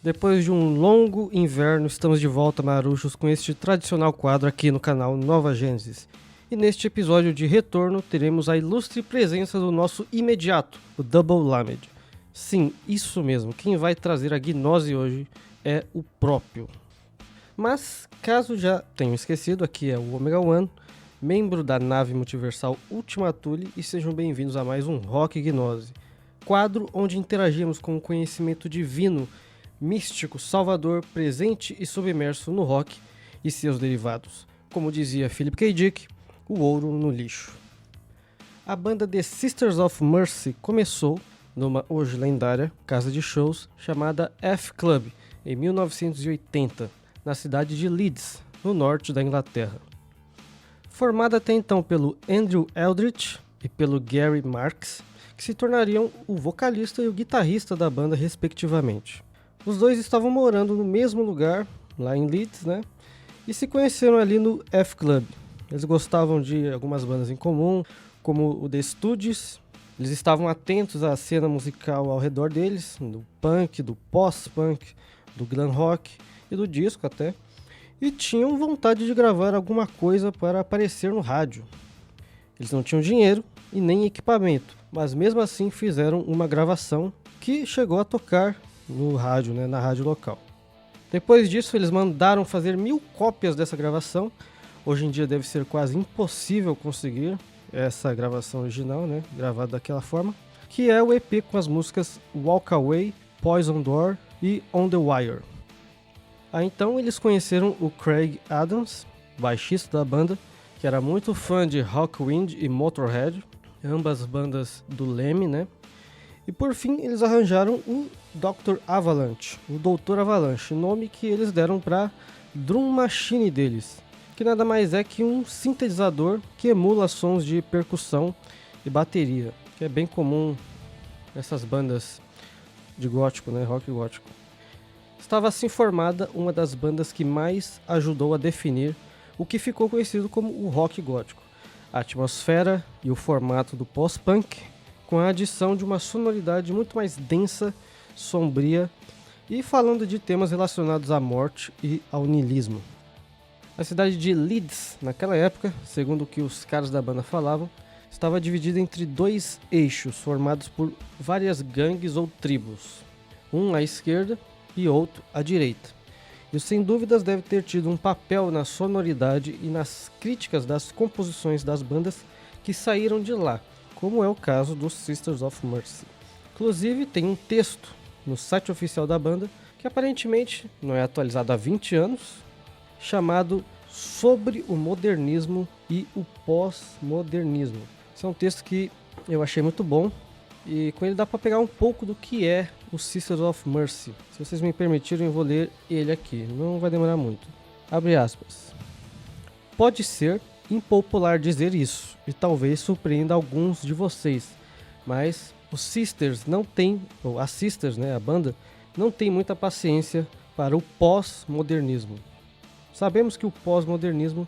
Depois de um longo inverno, estamos de volta, maruchos, com este tradicional quadro aqui no canal Nova Gênesis. E neste episódio de retorno, teremos a ilustre presença do nosso imediato, o Double Lamed. Sim, isso mesmo, quem vai trazer a gnose hoje é o próprio. Mas, caso já tenham esquecido, aqui é o Omega One, membro da nave multiversal Ultima Thule, e sejam bem-vindos a mais um Rock Gnose, quadro onde interagimos com o conhecimento divino, místico, salvador, presente e submerso no rock e seus derivados. Como dizia Philip K. Dick, o ouro no lixo. A banda The Sisters of Mercy começou numa hoje lendária casa de shows chamada F Club, em 1980, na cidade de Leeds, no norte da Inglaterra. Formada até então pelo Andrew Eldritch e pelo Gary Marks, que se tornariam o vocalista e o guitarrista da banda respectivamente. Os dois estavam morando no mesmo lugar, lá em Leeds, né? E se conheceram ali no F Club. Eles gostavam de algumas bandas em comum, como o The Stooges. Eles estavam atentos à cena musical ao redor deles, do punk, do post-punk, do glam rock e do disco até. E tinham vontade de gravar alguma coisa para aparecer no rádio. Eles não tinham dinheiro e nem equipamento, mas mesmo assim fizeram uma gravação que chegou a tocar no rádio, né, na rádio local. Depois disso, eles mandaram fazer 1000 cópias dessa gravação. Hoje em dia deve ser quase impossível conseguir essa gravação original, né, gravada daquela forma, que é o EP com as músicas Walk Away, Poison Door e On The Wire. Então eles conheceram o Craig Adams, baixista da banda, que era muito fã de Hawkwind e Motorhead, ambas bandas do Lemmy, né? E por fim eles arranjaram o Dr. Avalanche, o Dr. Avalanche, nome que eles deram para Drum Machine deles, que nada mais é que um sintetizador que emula sons de percussão e bateria, que é bem comum nessas bandas de gótico, né, rock gótico. Estava assim formada uma das bandas que mais ajudou a definir o que ficou conhecido como o rock gótico, a atmosfera e o formato do post-punk, com a adição de uma sonoridade muito mais densa, sombria e falando de temas relacionados à morte e ao niilismo. A cidade de Leeds, naquela época, segundo o que os caras da banda falavam, estava dividida entre dois eixos formados por várias gangues ou tribos, um à esquerda e outro à direita. Isso sem dúvidas deve ter tido um papel na sonoridade e nas críticas das composições das bandas que saíram de lá, como é o caso dos Sisters of Mercy. Inclusive tem um texto no site oficial da banda, que aparentemente não é atualizado há 20 anos, chamado Sobre o Modernismo e o Pós-Modernismo. Esse é um texto que eu achei muito bom, e com ele dá para pegar um pouco do que é o Sisters of Mercy. Se vocês me permitirem, eu vou ler ele aqui, não vai demorar muito. Abre aspas. Pode ser impopular dizer isso, e talvez surpreenda alguns de vocês, mas os Sisters não tem, ou as Sisters, né, a banda, não tem muita paciência para o pós-modernismo. Sabemos que o pós-modernismo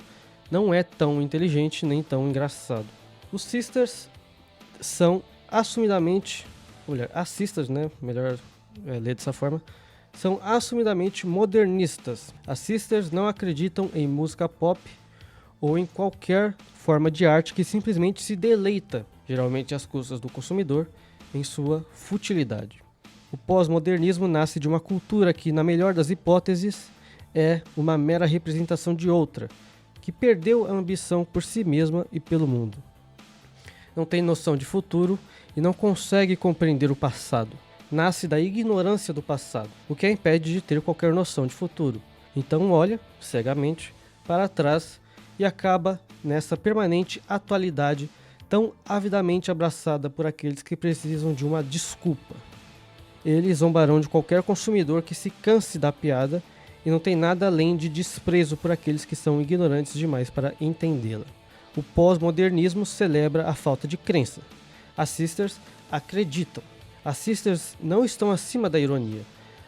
não é tão inteligente nem tão engraçado. Os Sisters são assumidamente, as Sisters, né, melhor ler dessa forma, são assumidamente modernistas. As Sisters não acreditam em música pop ou em qualquer forma de arte que simplesmente se deleita, geralmente às custas do consumidor, em sua futilidade. O pós-modernismo nasce de uma cultura que, na melhor das hipóteses, é uma mera representação de outra, que perdeu a ambição por si mesma e pelo mundo. Não tem noção de futuro e não consegue compreender o passado. Nasce da ignorância do passado, o que a impede de ter qualquer noção de futuro. Então olha, cegamente, para trás e acaba nessa permanente atualidade tão avidamente abraçada por aqueles que precisam de uma desculpa. Eles zombarão de qualquer consumidor que se canse da piada e não tem nada além de desprezo por aqueles que são ignorantes demais para entendê-la. O pós-modernismo celebra a falta de crença. As Sisters acreditam. As Sisters não estão acima da ironia.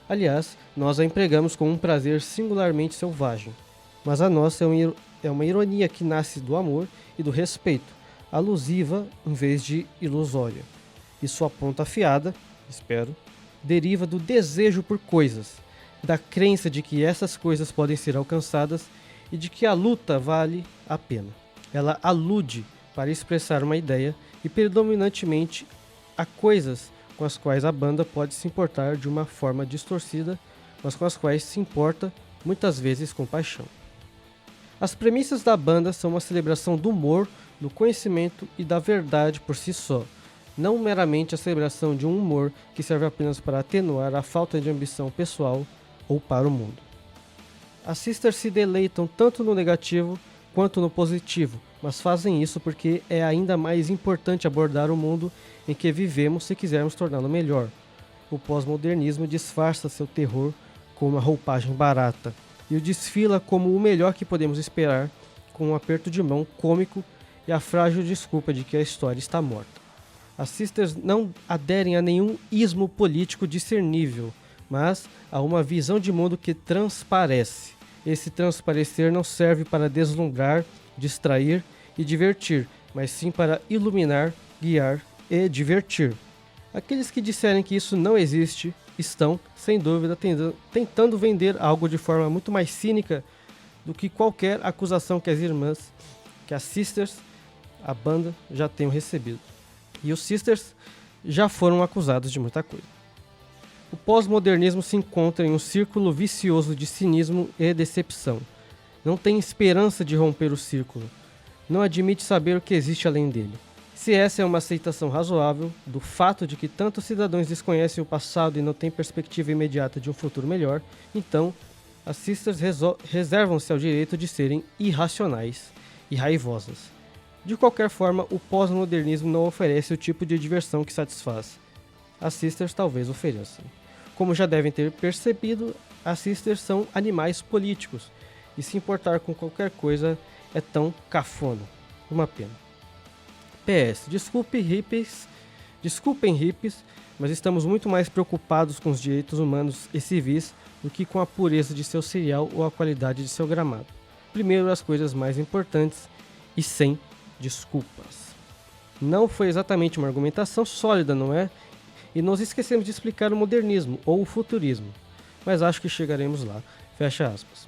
Aliás, nós a empregamos com um prazer singularmente selvagem. Mas a nossa é uma ironia que nasce do amor e do respeito, alusiva em vez de ilusória. E sua ponta afiada, espero, deriva do desejo por coisas, da crença de que essas coisas podem ser alcançadas e de que a luta vale a pena. Ela alude para expressar uma ideia e predominantemente a coisas com as quais a banda pode se importar de uma forma distorcida, mas com as quais se importa muitas vezes com paixão. As premissas da banda são uma celebração do humor, do conhecimento e da verdade por si só, não meramente a celebração de um humor que serve apenas para atenuar a falta de ambição pessoal ou para o mundo. As Sisters se deleitam tanto no negativo quanto no positivo, mas fazem isso porque é ainda mais importante abordar o mundo em que vivemos se quisermos torná-lo melhor. O pós-modernismo disfarça seu terror com uma roupagem barata e o desfila como o melhor que podemos esperar, com um aperto de mão cômico e a frágil desculpa de que a história está morta. As Sisters não aderem a nenhum ismo político discernível, mas a uma visão de mundo que transparece. Esse transparecer não serve para deslumbrar, distrair e divertir, mas sim para iluminar, guiar e divertir. Aqueles que disserem que isso não existe estão, sem dúvida, tentando vender algo de forma muito mais cínica do que qualquer acusação que as Sisters, a banda, já tenham recebido. E os Sisters já foram acusados de muita coisa. O pós-modernismo se encontra em um círculo vicioso de cinismo e decepção. Não tem esperança de romper o círculo. Não admite saber o que existe além dele. Se essa é uma aceitação razoável do fato de que tantos cidadãos desconhecem o passado e não têm perspectiva imediata de um futuro melhor, então as Sisters reservam-se ao direito de serem irracionais e raivosas. De qualquer forma, o pós-modernismo não oferece o tipo de diversão que satisfaz. As Sisters talvez ofereçam. Como já devem ter percebido, as Sisters são animais políticos, e se importar com qualquer coisa é tão cafona. Uma pena. PS, desculpem hippies, mas estamos muito mais preocupados com os direitos humanos e civis do que com a pureza de seu cereal ou a qualidade de seu gramado. Primeiro as coisas mais importantes e sem desculpas. Não foi exatamente uma argumentação sólida, não é? E nós esquecemos de explicar o modernismo ou o futurismo, mas acho que chegaremos lá. Fecha aspas.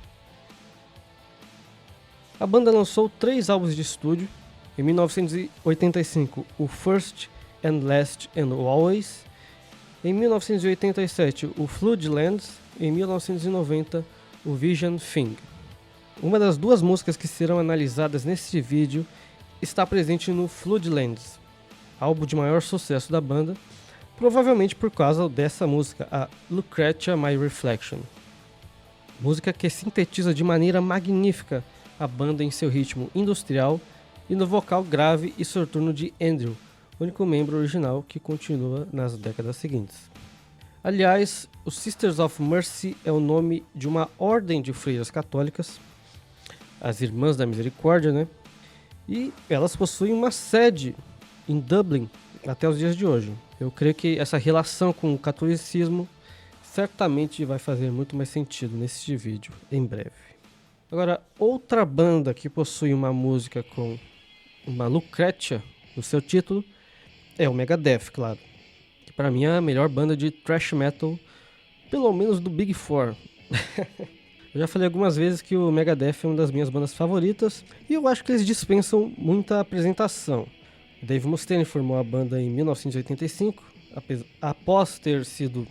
A banda lançou 3 álbuns de estúdio. Em 1985, o First and Last and Always. Em 1987, o Floodlands. Em 1990, o Vision Thing. Uma das 2 músicas que serão analisadas neste vídeo está presente no Floodlands, álbum de maior sucesso da banda, provavelmente por causa dessa música, a Lucretia My Reflection. Música que sintetiza de maneira magnífica a banda em seu ritmo industrial e no vocal grave e soturno de Andrew, único membro original que continua nas décadas seguintes. Aliás, os Sisters of Mercy é o nome de uma ordem de freiras católicas, as Irmãs da Misericórdia, né? E elas possuem uma sede em Dublin até os dias de hoje. Eu creio que essa relação com o catolicismo certamente vai fazer muito mais sentido neste vídeo em breve. Agora, outra banda que possui uma música com uma Lucretia no seu título é o Megadeth, claro. Que para mim é a melhor banda de thrash metal, pelo menos do Big Four. Eu já falei algumas vezes que o Megadeth é uma das minhas bandas favoritas e eu acho que eles dispensam muita apresentação. Dave Mustaine formou a banda em 1985, após ter sido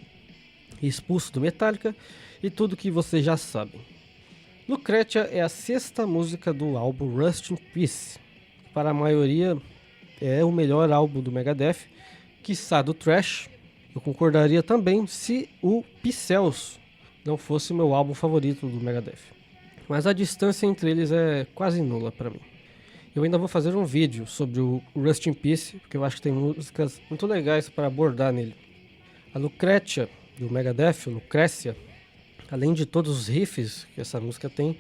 expulso do Metallica, e tudo que vocês já sabem. Lucretia é a 6ª música do álbum Rust in Peace. Para a maioria é o melhor álbum do Megadeth, quiçá do thrash. Eu concordaria também se o Picels não fosse o meu álbum favorito do Megadeth. Mas a distância entre eles é quase nula para mim. Eu ainda vou fazer um vídeo sobre o Rust in Peace, porque eu acho que tem músicas muito legais para abordar nele. A Lucretia do Megadeth, Lucrécia, além de todos os riffs que essa música tem,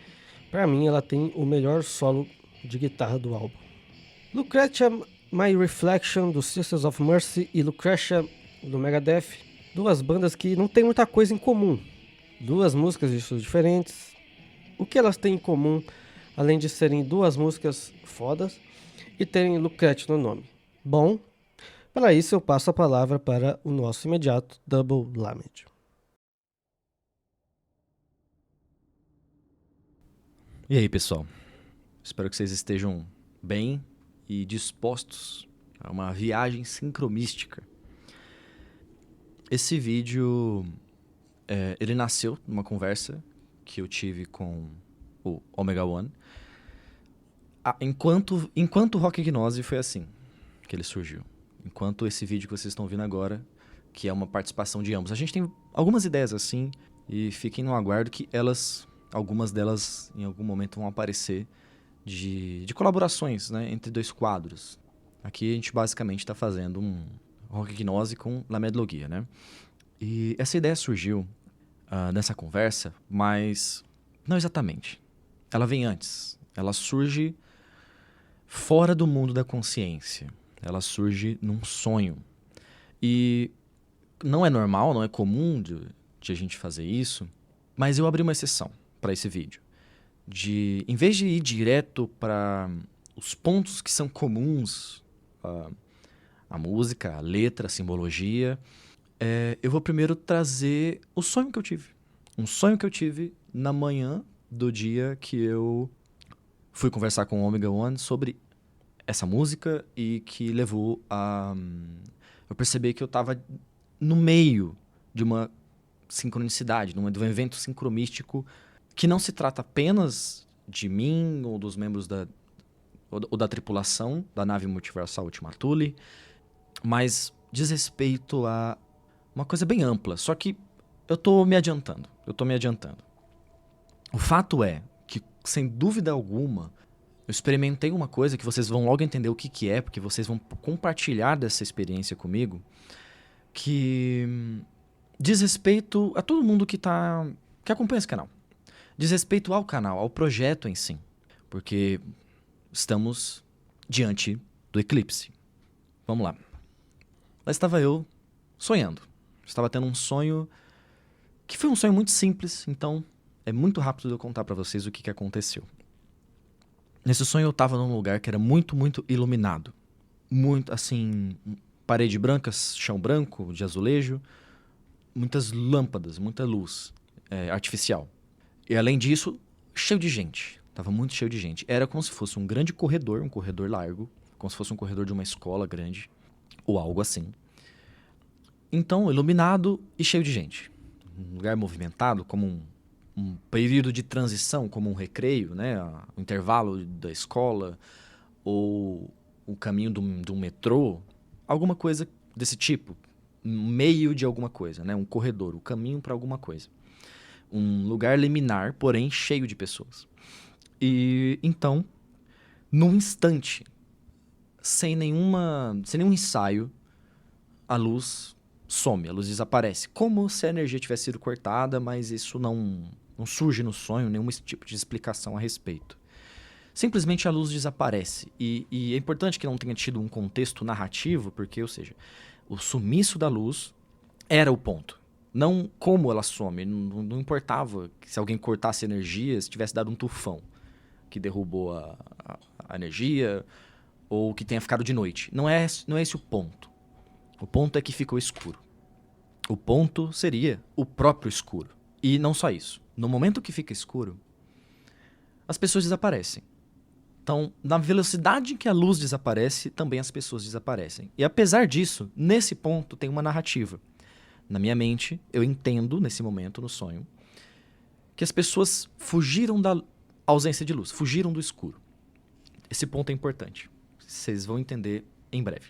para mim ela tem o melhor solo de guitarra do álbum. Lucretia My Reflection do Sisters of Mercy e Lucretia do Megadeth, 2 bandas que não tem muita coisa em comum. 2 músicas de estilos diferentes. O que elas têm em comum, além de serem 2 músicas fodas e terem Lucretia no nome? Bom, para isso eu passo a palavra para o nosso imediato Double Lamed. E aí, pessoal? Espero que vocês estejam bem e dispostos a uma viagem sincromística. Esse vídeo, ele nasceu numa conversa que eu tive com o Omega One. Enquanto o Rock Gnose foi assim que ele surgiu. Enquanto esse vídeo que vocês estão vendo agora, que é uma participação de ambos. A gente tem algumas ideias assim e fiquem no aguardo que algumas delas em algum momento vão aparecer de colaborações, né, entre dois quadros. Aqui a gente basicamente está fazendo um Rock Gnose com La Medlogia, né? E essa ideia surgiu nessa conversa, mas não exatamente. Ela vem antes. Ela surge fora do mundo da consciência. Ela surge num sonho. E não é normal, não é comum de a gente fazer isso, mas eu abri uma exceção para esse vídeo. Em vez de ir direto para os pontos que são comuns, a música, a letra, a simbologia, eu vou primeiro trazer o sonho que eu tive. Um sonho que eu tive na manhã do dia que eu fui conversar com o Omega One sobre essa música e que levou a eu perceber que eu estava no meio de uma sincronicidade, de um evento sincromístico que não se trata apenas de mim ou dos membros ou da tripulação da nave multiversal Ultima Thule, mas diz respeito a uma coisa bem ampla. Só que eu tô me adiantando. O fato é que, sem dúvida alguma, eu experimentei uma coisa que vocês vão logo entender o que é, porque vocês vão compartilhar dessa experiência comigo, que diz respeito a todo mundo que acompanha esse canal. Diz respeito ao canal, ao projeto em si. Porque estamos diante do eclipse. Vamos lá. Lá estava eu sonhando. Estava tendo um sonho que foi um sonho muito simples, então é muito rápido de eu contar para vocês o que aconteceu. Nesse sonho eu estava num lugar que era muito, muito iluminado. Muito, assim, parede branca, chão branco, de azulejo, muitas lâmpadas, muita luz artificial. E além disso, cheio de gente. Tava muito cheio de gente. Era como se fosse um grande corredor, um corredor largo, como se fosse um corredor de uma escola grande, ou algo assim. Então, iluminado e cheio de gente. Um lugar movimentado, como um período de transição, como um recreio, né? O intervalo da escola, ou o caminho de um metrô, alguma coisa desse tipo. Um meio de alguma coisa, né? Um corredor, o caminho para alguma coisa. Um lugar liminar, porém cheio de pessoas. E então, num instante, sem nenhum ensaio, a luz some, a luz desaparece. Como se a energia tivesse sido cortada, mas isso não surge no sonho, nenhum tipo de explicação a respeito. Simplesmente a luz desaparece. E é importante que não tenha tido um contexto narrativo, porque, ou seja, o sumiço da luz era o ponto. Não como ela some, não importava se alguém cortasse energia, se tivesse dado um tufão que derrubou a energia ou que tenha ficado de noite. Não é esse o ponto. O ponto é que ficou escuro. O ponto seria o próprio escuro. E não só isso. No momento que fica escuro, as pessoas desaparecem. Então, na velocidade que a luz desaparece, também as pessoas desaparecem. E apesar disso, nesse ponto tem uma narrativa. Na minha mente, eu entendo, nesse momento, no sonho, que as pessoas fugiram da ausência de luz, fugiram do escuro. Esse ponto é importante. Vocês vão entender em breve.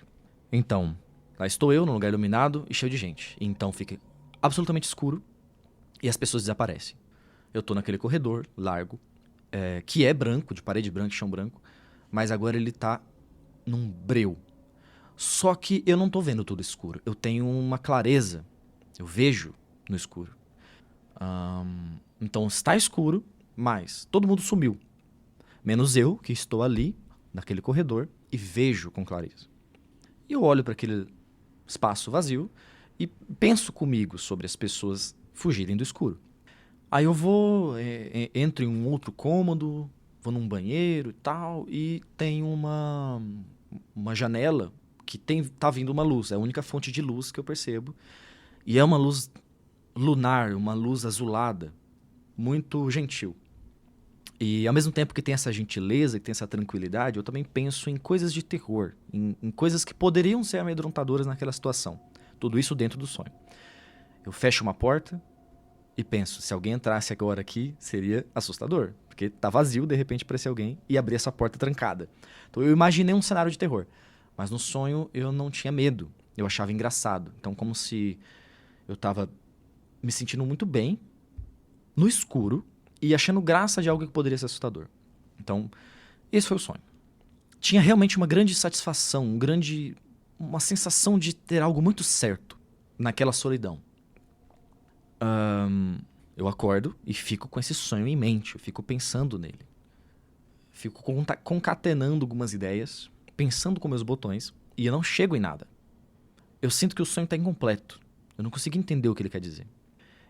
Então, lá estou eu, num lugar iluminado e cheio de gente. Então fica absolutamente escuro e as pessoas desaparecem. Eu estou naquele corredor largo, que é branco, de parede branca e chão branco, mas agora ele está num breu. Só que eu não estou vendo tudo escuro. Eu tenho uma clareza. Eu vejo no escuro. Então está escuro, mas todo mundo sumiu. Menos eu, que estou ali, naquele corredor, e vejo com clareza. E eu olho para aquele espaço vazio e penso comigo sobre as pessoas fugirem do escuro. Aí eu vou, entro em um outro cômodo, vou num banheiro e tal, e tem uma janela que tá vindo uma luz. É a única fonte de luz que eu percebo. E é uma luz lunar, uma luz azulada, muito gentil. E ao mesmo tempo que tem essa gentileza, que tem essa tranquilidade, eu também penso em coisas de terror, em coisas que poderiam ser amedrontadoras naquela situação. Tudo isso dentro do sonho. Eu fecho uma porta e penso, se alguém entrasse agora aqui, seria assustador. Porque tá vazio, de repente aparecer alguém e abrir essa porta trancada. Então eu imaginei um cenário de terror. Mas no sonho eu não tinha medo. Eu achava engraçado. Então como se eu tava me sentindo muito bem, no escuro, e achando graça de algo que poderia ser assustador. Então, esse foi o sonho. Tinha realmente uma grande satisfação, uma sensação de ter algo muito certo naquela solidão. Eu acordo e fico com esse sonho em mente, eu fico pensando nele. Fico concatenando algumas ideias, pensando com meus botões, e eu não chego em nada. Eu sinto que o sonho está incompleto. Eu não consigo entender o que ele quer dizer.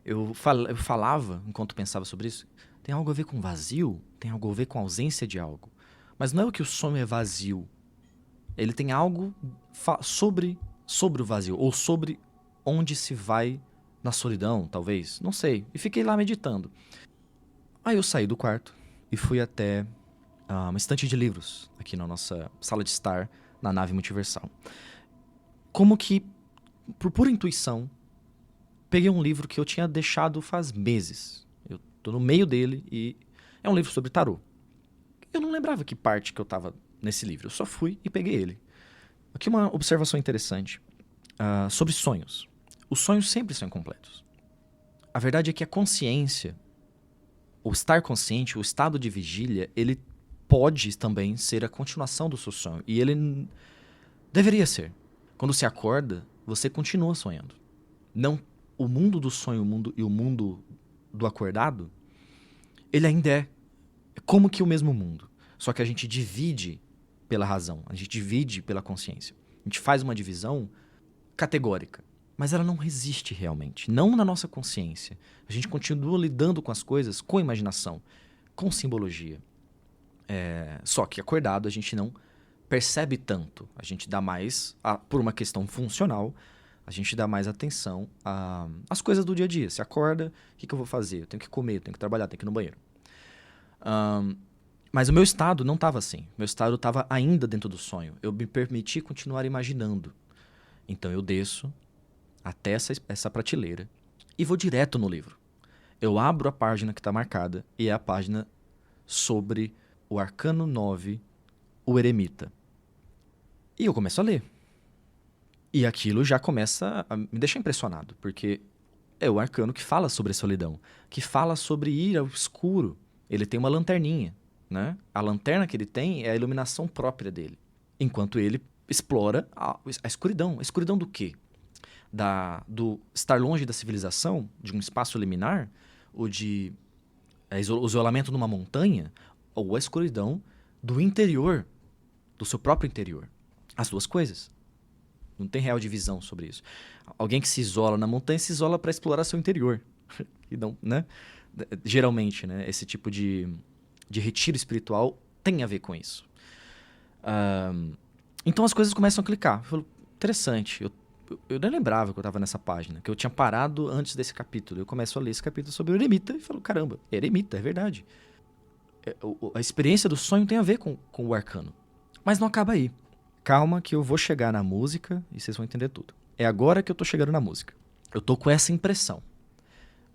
Eu falava, enquanto pensava sobre isso, tem algo a ver com vazio? Tem algo a ver com ausência de algo? Mas não é o que o sonho é vazio. Ele tem algo sobre o vazio, ou sobre onde se vai na solidão, talvez. Não sei. E fiquei lá meditando. Aí eu saí do quarto e fui até uma estante de livros, aqui na nossa sala de estar, na nave multiversal. Como que, por pura intuição, peguei um livro que eu tinha deixado faz meses. Eu tô no meio dele e é um livro sobre tarô. Eu não lembrava que parte que eu tava nesse livro. Eu só fui e peguei ele. Aqui uma observação interessante sobre sonhos. Os sonhos sempre são incompletos. A verdade é que a consciência, o estar consciente, o estado de vigília, ele pode também ser a continuação do seu sonho. E ele deveria ser. Quando você acorda, você continua sonhando. Não o mundo do sonho e o mundo do acordado, ele ainda é como que o mesmo mundo. Só que a gente divide pela razão, a gente divide pela consciência. A gente faz uma divisão categórica, mas ela não resiste realmente. Não na nossa consciência. A gente continua lidando com as coisas com imaginação, com simbologia. Só que acordado a gente não percebe tanto. A gente dá mais, por uma questão funcional, a gente dá mais atenção às coisas do dia a dia. Você acorda, o que eu vou fazer? Eu tenho que comer, eu tenho que trabalhar, eu tenho que ir no banheiro. Mas o meu estado não estava assim. Meu estado estava ainda dentro do sonho. Eu me permiti continuar imaginando. Então eu desço até essa prateleira e vou direto no livro. Eu abro a página que está marcada e é a página sobre o Arcano 9, o Eremita. E eu começo a ler. E aquilo já começa a me deixar impressionado, porque é o arcano que fala sobre a solidão, que fala sobre ir ao escuro. Ele tem uma lanterninha, né? A lanterna que ele tem é a iluminação própria dele, enquanto ele explora a escuridão. A escuridão do quê? Do estar longe da civilização, de um espaço liminar, ou de o isolamento numa montanha, ou a escuridão do interior, do seu próprio interior. As duas coisas. Não tem real divisão sobre isso. Alguém que se isola na montanha se isola para explorar seu interior. E não, né? Geralmente, né? Esse tipo de retiro espiritual tem a ver com isso. Então as coisas começam a clicar. Eu falo, interessante. Eu nem lembrava que eu estava nessa página, que eu tinha parado antes desse capítulo. Eu começo a ler esse capítulo sobre o eremita e falo, caramba, eremita, é verdade. A experiência do sonho tem a ver com o arcano. Mas não acaba aí. Calma que eu vou chegar na música e vocês vão entender tudo. É agora que eu tô chegando na música. Eu tô com essa impressão.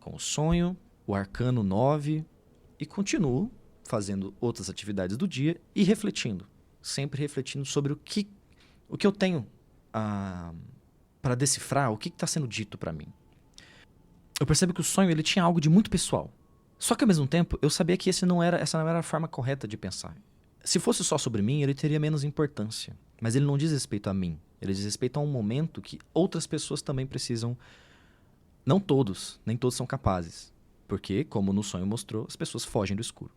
Com o sonho, o Arcano 9 e continuo fazendo outras atividades do dia e refletindo. Sempre refletindo sobre o que eu tenho para decifrar, o que está sendo dito para mim. Eu percebo que o sonho ele tinha algo de muito pessoal. Só que ao mesmo tempo eu sabia que essa não era a forma correta de pensar. Se fosse só sobre mim, ele teria menos importância. Mas ele não diz respeito a mim. Ele diz respeito a um momento que outras pessoas também precisam. Não todos, nem todos são capazes. Porque, como no sonho mostrou, as pessoas fogem do escuro.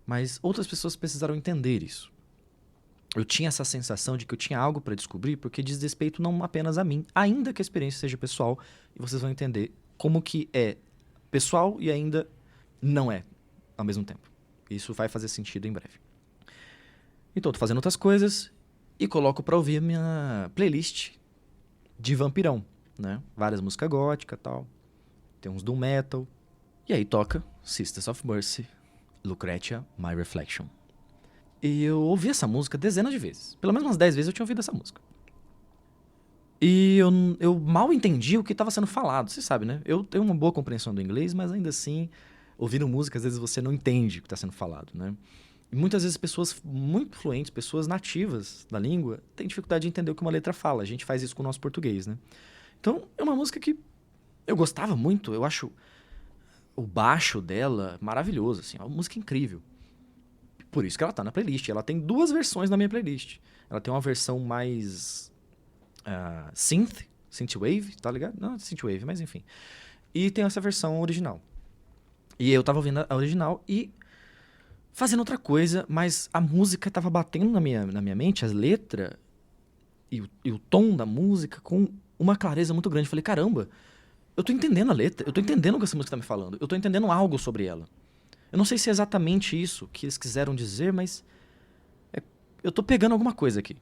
Mas outras pessoas precisaram entender isso. Eu tinha essa sensação de que eu tinha algo para descobrir porque diz respeito não apenas a mim, ainda que a experiência seja pessoal, e vocês vão entender como que é pessoal e ainda não é ao mesmo tempo. Isso vai fazer sentido em breve. Então, tô fazendo outras coisas e coloco pra ouvir a minha playlist de vampirão, né? Várias músicas góticas e tal. Tem uns doom metal. E aí toca Sisters of Mercy, Lucretia, My Reflection. E eu ouvi essa música dezenas de vezes. Pelo menos umas 10 vezes eu tinha ouvido essa música. E eu mal entendi o que estava sendo falado, você sabe, né? Eu tenho uma boa compreensão do inglês, mas ainda assim, ouvindo música, às vezes você não entende o que está sendo falado, né? E muitas vezes pessoas muito fluentes, pessoas nativas da língua, têm dificuldade de entender o que uma letra fala. A gente faz isso com o nosso português, né? Então, é uma música que eu gostava muito, eu acho o baixo dela maravilhoso, assim, é uma música incrível. Por isso que ela tá na playlist. Ela tem 2 versões na minha playlist. Ela tem uma versão mais synthwave, tá ligado? Não, synthwave, mas enfim. E tem essa versão original. E eu tava ouvindo a original e fazendo outra coisa, mas a música tava batendo na minha mente, as letras e o tom da música com uma clareza muito grande. Eu falei, caramba, eu tô entendendo a letra, eu tô entendendo o que essa música tá me falando, eu tô entendendo algo sobre ela. Eu não sei se é exatamente isso que eles quiseram dizer, mas eu tô pegando alguma coisa aqui.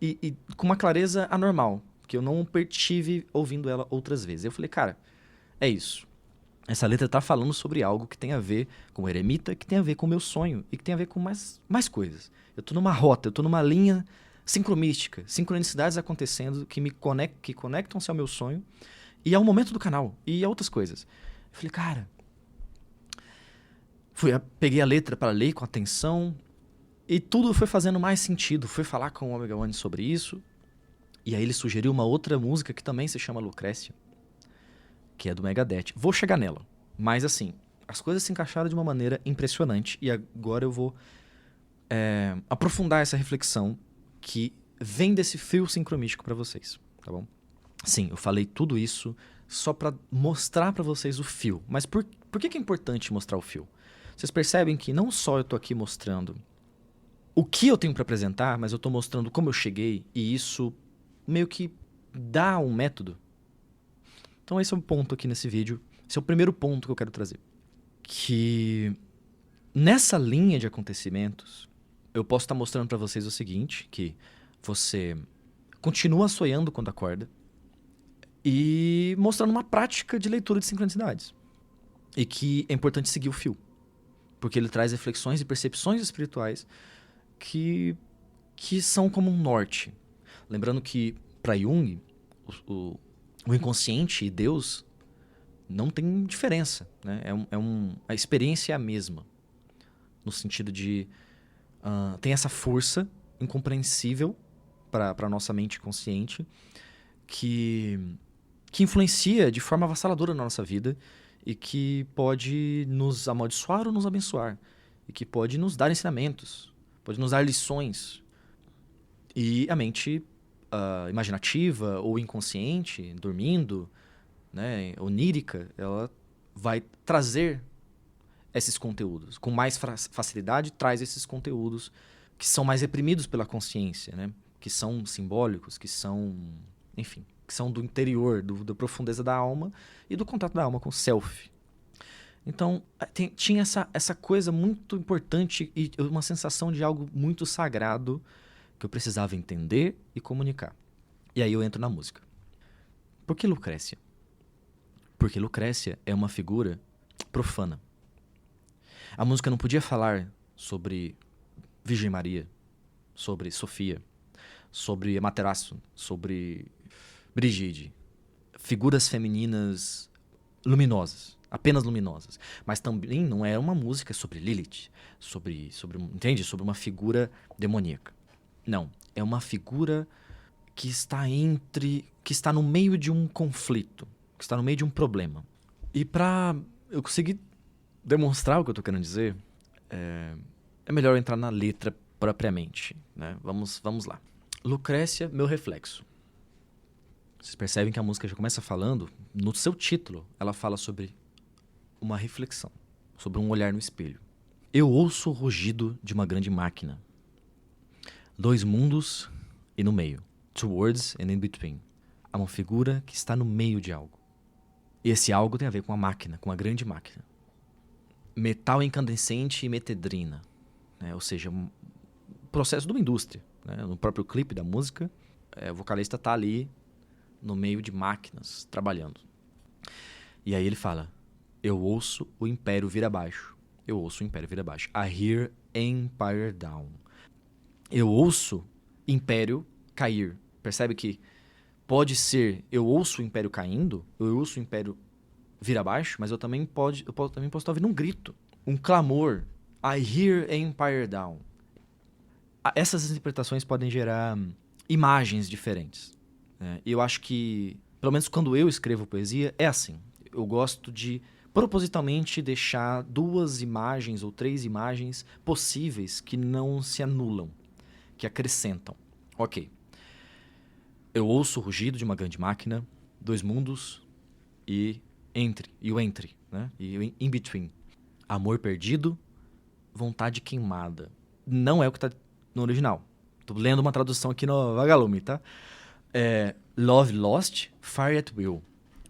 E com uma clareza anormal, que eu não tive ouvindo ela outras vezes. Eu falei, cara, é isso. Essa letra tá falando sobre algo que tem a ver com o eremita, que tem a ver com o meu sonho e que tem a ver com mais coisas. Eu tô numa rota, eu tô numa linha sincromística, sincronicidades acontecendo que conectam-se ao meu sonho e ao momento do canal e a outras coisas. Eu falei, cara, peguei a letra para ler com atenção e tudo foi fazendo mais sentido. Fui falar com o Omega One sobre isso e aí ele sugeriu uma outra música que também se chama Lucretia, que é do Megadeth. Vou chegar nela, mas assim, as coisas se encaixaram de uma maneira impressionante e agora eu vou aprofundar essa reflexão que vem desse fio sincromístico para vocês, tá bom? Sim, eu falei tudo isso só para mostrar para vocês o fio. Mas por que é importante mostrar o fio? Vocês percebem que não só eu tô aqui mostrando o que eu tenho para apresentar, mas eu tô mostrando como eu cheguei e isso meio que dá um método. Então esse é um ponto aqui nesse vídeo. Esse é o primeiro ponto que eu quero trazer. Que nessa linha de acontecimentos, eu posso estar mostrando para vocês o seguinte, que você continua sonhando quando acorda e mostrando uma prática de leitura de sincronicidades. E que é importante seguir o fio. Porque ele traz reflexões e percepções espirituais que são como um norte. Lembrando que, para Jung, o inconsciente e Deus não tem diferença, né? A experiência é a mesma. No sentido de... tem essa força incompreensível para a nossa mente consciente que influencia de forma avassaladora na nossa vida e que pode nos amaldiçoar ou nos abençoar. E que pode nos dar ensinamentos, pode nos dar lições. E a mente imaginativa ou inconsciente, dormindo, né, onírica, ela vai trazer esses conteúdos. Com mais facilidade, traz esses conteúdos que são mais reprimidos pela consciência, né? Que são simbólicos, que são, enfim, que são do interior, da profundeza da alma e do contato da alma com o self. Então, tinha essa coisa muito importante e uma sensação de algo muito sagrado que eu precisava entender e comunicar. E aí eu entro na música. Por que Lucrécia? Porque Lucrécia é uma figura profana. A música não podia falar sobre Virgem Maria, sobre Sofia, sobre Amaterasu, sobre Brigide. Figuras femininas luminosas, apenas luminosas. Mas também não é uma música sobre Lilith, entende? Sobre uma figura demoníaca. Não, é uma figura que está no meio de um conflito, que está no meio de um problema. E para eu conseguir demonstrar o que eu estou querendo dizer, é melhor entrar na letra propriamente, né? Vamos lá. Lucrécia, meu reflexo. Vocês percebem que a música já começa falando, no seu título, ela fala sobre uma reflexão, sobre um olhar no espelho. Eu ouço o rugido de uma grande máquina. 2 mundos e no meio. Towards and in between. Há uma figura que está no meio de algo. E esse algo tem a ver com a máquina, com a grande máquina. Metal incandescente e metedrina. Né? Ou seja, um processo de uma indústria. Né? No próprio clipe da música, o vocalista está ali no meio de máquinas, trabalhando. E aí ele fala, eu ouço o império vir abaixo. eu ouço o Império vir abaixo. I hear Empire down. Eu ouço Império cair. Percebe que pode ser, eu ouço o Império caindo, eu ouço o Império vir abaixo, mas eu também posso estar ouvindo um grito, um clamor. I hear Empire down. Essas interpretações podem gerar imagens diferentes. Né? E eu acho que, pelo menos quando eu escrevo poesia, é assim. Eu gosto de propositalmente deixar 2 imagens ou 3 imagens possíveis que não se anulam, que acrescentam. Ok. Eu ouço o rugido de uma grande máquina, 2 mundos e o entre, né? E o in between. Amor perdido, vontade queimada. Não é o que está no original. Tô lendo uma tradução aqui no Vagalume, tá? Love lost, fire at will.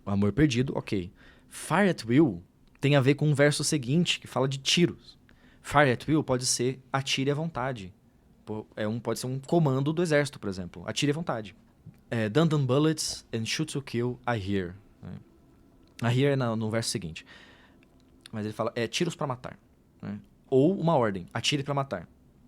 O amor perdido, ok. Fire at will tem a ver com um verso seguinte, que fala de tiros. Fire at will pode ser atire à vontade. Pode ser um comando do exército, por exemplo. Atire à vontade. Dun bullets and shoot to kill, I hear. I hear no verso seguinte. Mas ele fala, tiros pra matar. Né? Ou uma ordem, atire pra matar.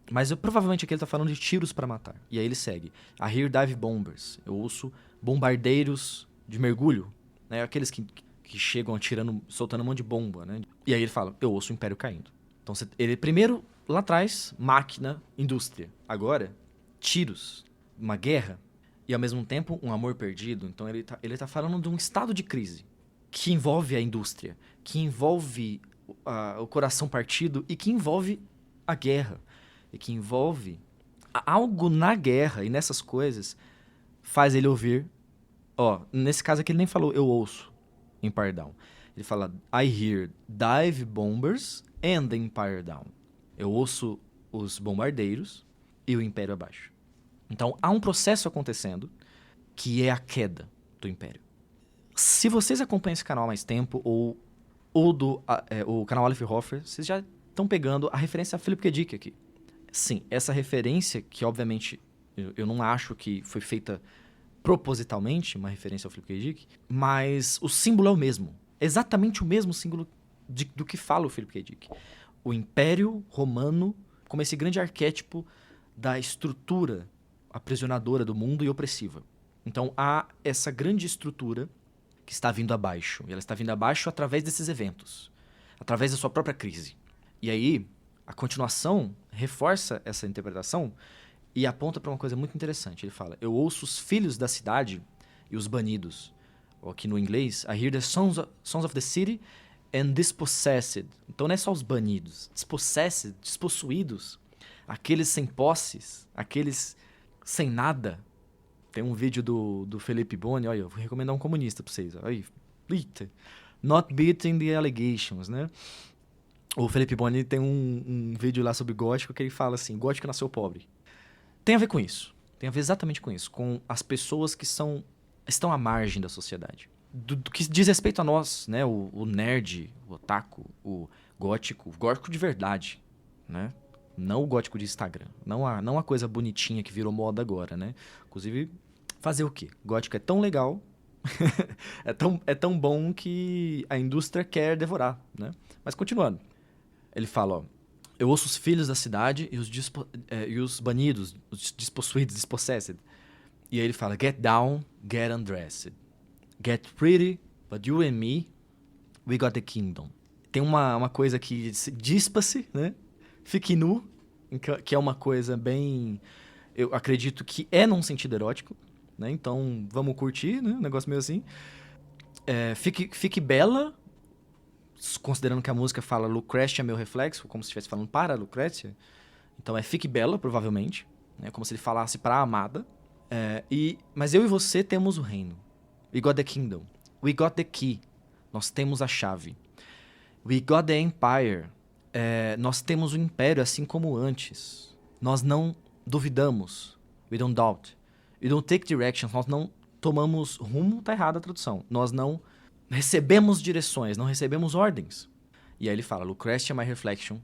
Mas provavelmente aqui ele tá falando de tiros pra matar. E aí ele segue. I hear dive bombers. Eu ouço bombardeiros de mergulho. Né? Aqueles que chegam atirando, soltando um monte de bomba. Né? E aí ele fala, eu ouço o Império caindo. Então ele primeiro, lá atrás, máquina, indústria. Agora, tiros, uma guerra. E ao mesmo tempo, um amor perdido. Então ele tá falando de um estado de crise. Que envolve a indústria. Que envolve o coração partido. E que envolve a guerra. E que envolve algo na guerra e nessas coisas faz ele ouvir. Nesse caso aqui ele nem falou eu ouço Empire Down. Ele fala I hear dive bombers and the Empire Down. Eu ouço os bombardeiros e o Império abaixo. Então há um processo acontecendo que é a queda do Império. Se vocês acompanham esse canal há mais tempo ou o canal Aleph Hofer, vocês já estão pegando a referência a Philip K. Dick aqui. Sim, essa referência, que obviamente eu não acho que foi feita propositalmente, uma referência ao Philip K. Dick, mas o símbolo é o mesmo. Exatamente o mesmo símbolo do que fala o Philip K. Dick. O Império Romano como esse grande arquétipo da estrutura aprisionadora do mundo e opressiva. Então há essa grande estrutura que está vindo abaixo. E ela está vindo abaixo através desses eventos, através da sua própria crise. E aí, a continuação reforça essa interpretação e aponta para uma coisa muito interessante. Ele fala, eu ouço os filhos da cidade e os banidos. Ou aqui no inglês, I hear the sons of the city and dispossessed. Então não é só os banidos. Dispossessed, despossuídos. Aqueles sem posses, aqueles sem nada. Tem um vídeo do Felipe Boni, olha, eu vou recomendar um comunista para vocês. Aí, not beating the allegations, né? O Felipe Boni tem um vídeo lá sobre gótico que ele fala assim, gótico nasceu pobre. Tem a ver com isso. Tem a ver exatamente com isso. Com as pessoas que estão à margem da sociedade. Do que diz respeito a nós, né? O nerd, o otaku, o gótico de verdade, né? Não o gótico de Instagram. Não a coisa bonitinha que virou moda agora, né? Inclusive, fazer o quê? Gótico é tão legal, é tão bom que a indústria quer devorar, né? Mas continuando. Ele fala, eu ouço os filhos da cidade e os banidos, os despossuídos, dispossessed. E aí ele fala, get down, get undressed. Get pretty, but you and me, we got the kingdom. Tem uma coisa que dispa-se, né? Fique nu, que é uma coisa bem... Eu acredito que é num sentido erótico, né? Então, vamos curtir, né? Um negócio meio assim. Fique bela, considerando que a música fala Lucrécia é meu reflexo, como se estivesse falando para Lucrécia. Então, fique bela, provavelmente. Né? Como se ele falasse para a amada. Mas eu e você temos o reino. We got the kingdom. We got the key. Nós temos a chave. We got the empire. Nós temos o império assim como antes. Nós não duvidamos. We don't doubt. We don't take directions. Nós não tomamos rumo. Tá errada a tradução. Nós não recebemos direções. Não recebemos ordens. E aí ele fala, Lucrécia, my reflection.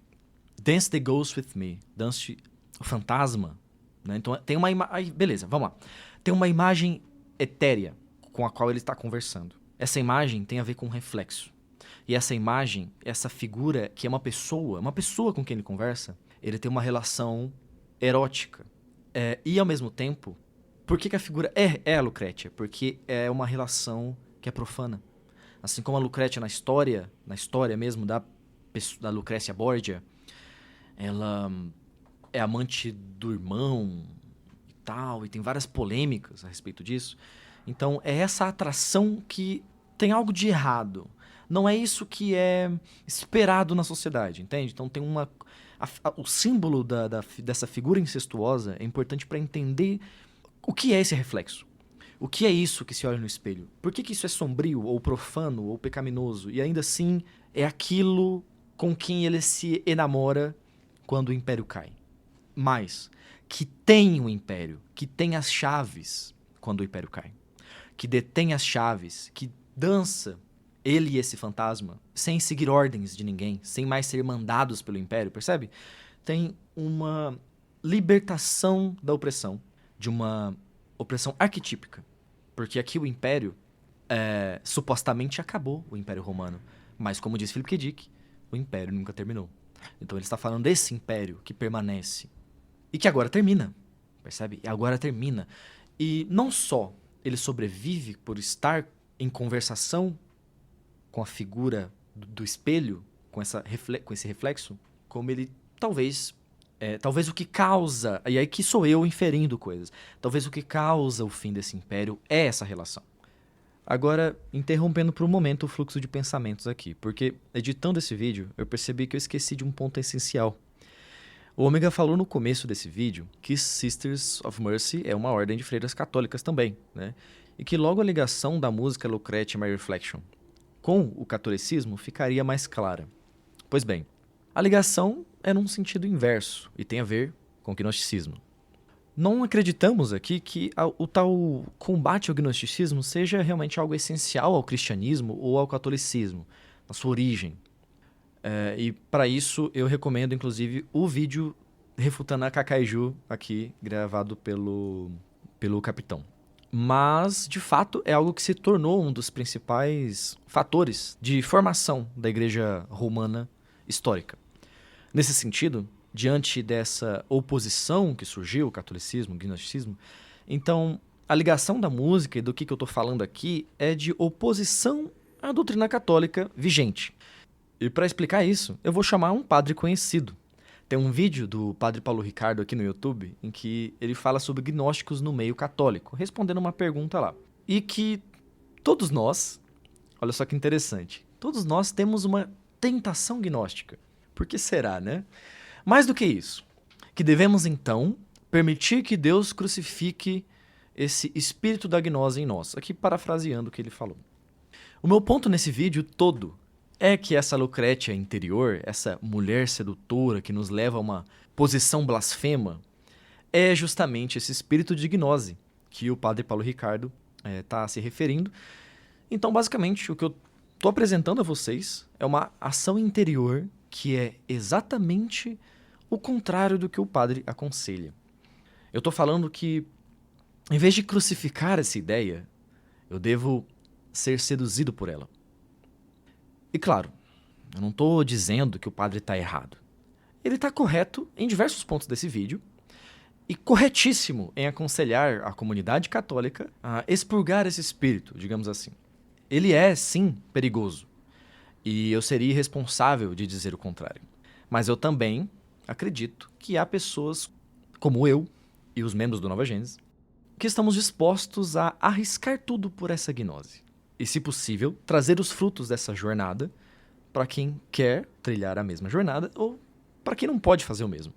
Dance the ghost with me. Dance o fantasma. Né? Então tem uma imagem... Beleza, vamos lá. Tem uma imagem etérea com a qual ele está conversando. Essa imagem tem a ver com reflexo. E essa imagem, essa figura que é uma pessoa com quem ele conversa, ele tem uma relação erótica. E ao mesmo tempo, por que a figura é a Lucrétia? Porque é uma relação que é profana. Assim como a Lucrétia na história mesmo da Lucrécia Borgia, ela é amante do irmão e tal, e tem várias polêmicas a respeito disso. Então é essa atração que tem algo de errado. Não é isso que é esperado na sociedade, entende? Então tem o símbolo dessa figura incestuosa é importante para entender o que é esse reflexo. O que é isso que se olha no espelho? Por que isso é sombrio, ou profano, ou pecaminoso? E ainda assim, é aquilo com quem ele se enamora quando o império cai. Mas, que tem o império, que tem as chaves quando o império cai. Que detém as chaves, que dança ele e esse fantasma, sem seguir ordens de ninguém, sem mais ser mandados pelo império, percebe? Tem uma libertação da opressão, de uma opressão arquetípica. Porque aqui o império, supostamente acabou, o Império Romano. Mas, como diz Philip K. Dick, o império nunca terminou. Então ele está falando desse império que permanece. E que agora termina, percebe? E agora termina. E não só ele sobrevive por estar em conversação com a figura do espelho, com esse reflexo, como ele talvez o que causa, e aí que sou eu inferindo coisas, talvez o que causa o fim desse império é essa relação. Agora, interrompendo por um momento o fluxo de pensamentos aqui, porque editando esse vídeo, eu percebi que eu esqueci de um ponto essencial. O Ômega falou no começo desse vídeo que Sisters of Mercy é uma ordem de freiras católicas também, né? E que logo a ligação da música Lucretia My Reflection com o catolicismo ficaria mais clara. Pois bem, a ligação é num sentido inverso e tem a ver com o gnosticismo. Não acreditamos aqui que o tal combate ao gnosticismo seja realmente algo essencial ao cristianismo ou ao catolicismo, na sua origem. E para isso eu recomendo inclusive o vídeo refutando a Kaikaiju aqui, gravado pelo Capitão. Mas, de fato, é algo que se tornou um dos principais fatores de formação da Igreja Romana histórica. Nesse sentido, diante dessa oposição que surgiu, o catolicismo, o gnosticismo, então a ligação da música e do que eu estou falando aqui é de oposição à doutrina católica vigente. E para explicar isso, eu vou chamar um padre conhecido. Tem um vídeo do padre Paulo Ricardo aqui no YouTube em que ele fala sobre gnósticos no meio católico, respondendo uma pergunta lá. E que todos nós, olha só que interessante, todos nós temos uma tentação gnóstica. Por que será, né? Mais do que isso, que devemos então permitir que Deus crucifique esse espírito da gnose em nós. Aqui parafraseando o que ele falou. O meu ponto nesse vídeo todo é que essa Lucrétia interior, essa mulher sedutora que nos leva a uma posição blasfema, é justamente esse espírito de gnose que o padre Paulo Ricardo está se referindo. Então, basicamente, o que eu estou apresentando a vocês é uma ação interior que é exatamente o contrário do que o padre aconselha. Eu estou falando que, em vez de crucificar essa ideia, eu devo ser seduzido por ela. E claro, eu não estou dizendo que o padre está errado. Ele está correto em diversos pontos desse vídeo e corretíssimo em aconselhar a comunidade católica a expurgar esse espírito, digamos assim. Ele é, sim, perigoso. E eu seria irresponsável de dizer o contrário. Mas eu também acredito que há pessoas como eu e os membros do Nova Gênesis que estamos dispostos a arriscar tudo por essa gnose. E, se possível, trazer os frutos dessa jornada para quem quer trilhar a mesma jornada ou para quem não pode fazer o mesmo.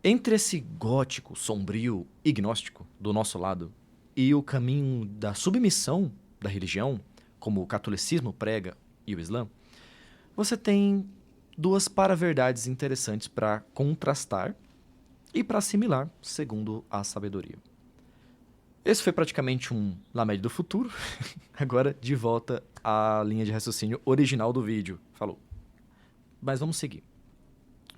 Entre esse gótico, sombrio e gnóstico do nosso lado e o caminho da submissão da religião, como o catolicismo prega e o Islã, você tem duas para-verdades interessantes para contrastar e para assimilar, segundo a sabedoria. Esse foi praticamente um Lamed do futuro. Agora, de volta à linha de raciocínio original do vídeo. Falou. Mas vamos seguir.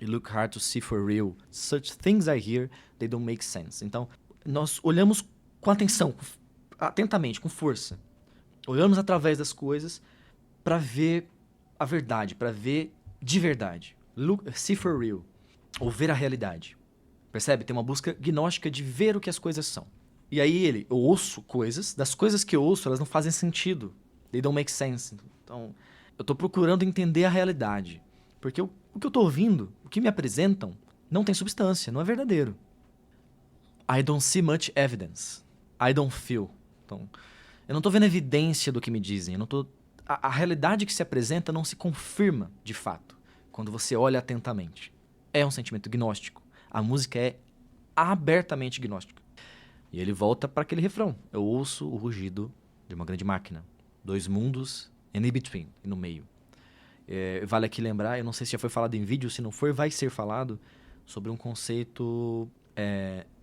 You look hard to see for real. Such things I hear, they don't make sense. Então, nós olhamos com atenção, atentamente, com força. Olhamos através das coisas para ver a verdade, para ver de verdade. See for real. Ou ver a realidade. Percebe? Tem uma busca gnóstica de ver o que as coisas são. E aí eu ouço coisas, das coisas que eu ouço, elas não fazem sentido. They don't make sense. Então, eu tô procurando entender a realidade. Porque o que eu tô ouvindo, o que me apresentam, não tem substância, não é verdadeiro. I don't see much evidence. I don't feel. Então, eu não tô vendo evidência do que me dizem. A realidade que se apresenta não se confirma, de fato, quando você olha atentamente. É um sentimento gnóstico. A música é abertamente gnóstica. E ele volta para aquele refrão. Eu ouço o rugido de uma grande máquina. 2 mundos and in between, e no meio. Vale aqui lembrar, eu não sei se já foi falado em vídeo, se não for, vai ser falado sobre um conceito